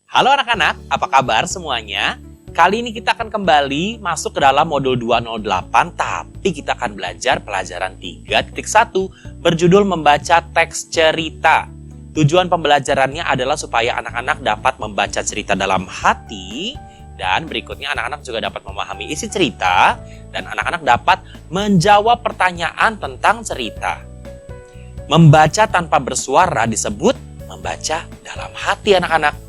Halo anak-anak, apa kabar semuanya? Kali ini kita akan kembali masuk ke dalam modul 208, tapi kita akan belajar pelajaran 3.1 berjudul membaca teks cerita. Tujuan pembelajarannya adalah supaya anak-anak dapat membaca cerita dalam hati, dan berikutnya anak-anak juga dapat memahami isi cerita, dan anak-anak dapat menjawab pertanyaan tentang cerita. Membaca tanpa bersuara disebut membaca dalam hati anak-anak.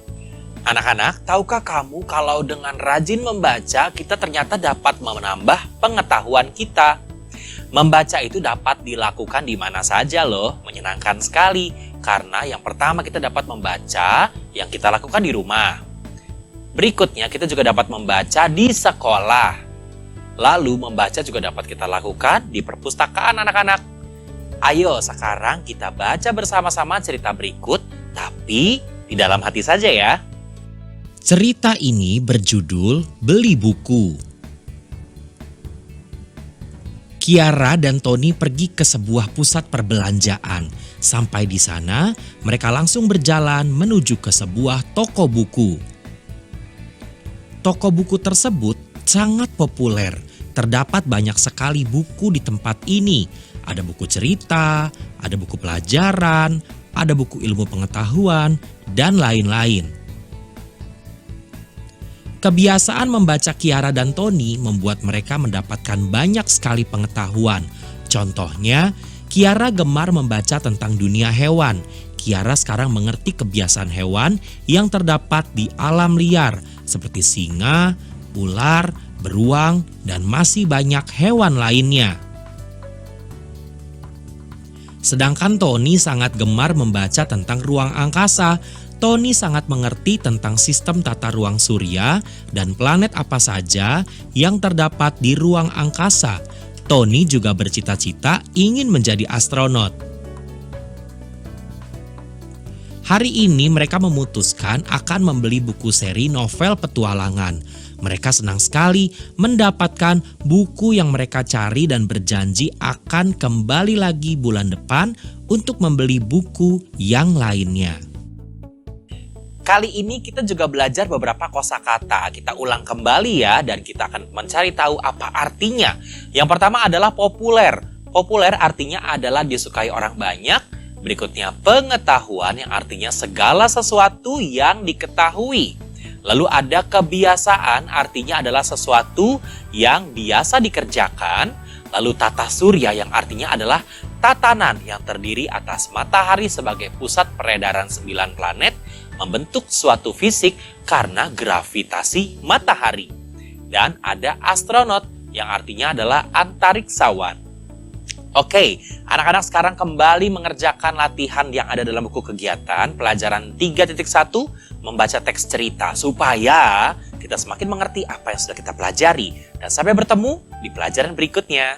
Anak-anak, tahukah kamu kalau dengan rajin membaca, kita ternyata dapat menambah pengetahuan kita. Membaca itu dapat dilakukan di mana saja loh, menyenangkan sekali. Karena yang pertama kita dapat membaca yang kita lakukan di rumah. Berikutnya kita juga dapat membaca di sekolah. Lalu membaca juga dapat kita lakukan di perpustakaan anak-anak. Ayo sekarang kita baca bersama-sama cerita berikut, tapi di dalam hati saja ya. Cerita ini berjudul Beli Buku. Kiara dan Tony pergi ke sebuah pusat perbelanjaan. Sampai di sana, mereka langsung berjalan menuju ke sebuah toko buku. Toko buku tersebut sangat populer. Terdapat banyak sekali buku di tempat ini. Ada buku cerita, ada buku pelajaran, ada buku ilmu pengetahuan, dan lain-lain. Kebiasaan membaca Kiara dan Tony membuat mereka mendapatkan banyak sekali pengetahuan. Contohnya, Kiara gemar membaca tentang dunia hewan. Kiara sekarang mengerti kebiasaan hewan yang terdapat di alam liar, seperti singa, ular, beruang, dan masih banyak hewan lainnya. Sedangkan Tony sangat gemar membaca tentang ruang angkasa. Tony sangat mengerti tentang sistem tata ruang surya dan planet apa saja yang terdapat di ruang angkasa. Tony juga bercita-cita ingin menjadi astronot. Hari ini mereka memutuskan akan membeli buku seri novel petualangan. Mereka senang sekali mendapatkan buku yang mereka cari dan berjanji akan kembali lagi bulan depan untuk membeli buku yang lainnya. Kali ini kita juga belajar beberapa kosakata. Kita ulang kembali ya, dan kita akan mencari tahu apa artinya. Yang pertama adalah populer. Populer artinya adalah disukai orang banyak. Berikutnya pengetahuan yang artinya segala sesuatu yang diketahui. Lalu ada kebiasaan artinya adalah sesuatu yang biasa dikerjakan. Lalu tata surya yang artinya adalah tatanan yang terdiri atas matahari sebagai pusat peredaran 9 planet membentuk suatu fisik karena gravitasi matahari. Dan ada astronot yang artinya adalah antariksawan. Oke, anak-anak sekarang kembali mengerjakan latihan yang ada dalam buku kegiatan pelajaran 3.1 membaca teks cerita supaya kita semakin mengerti apa yang sudah kita pelajari. Dan sampai bertemu di pelajaran berikutnya.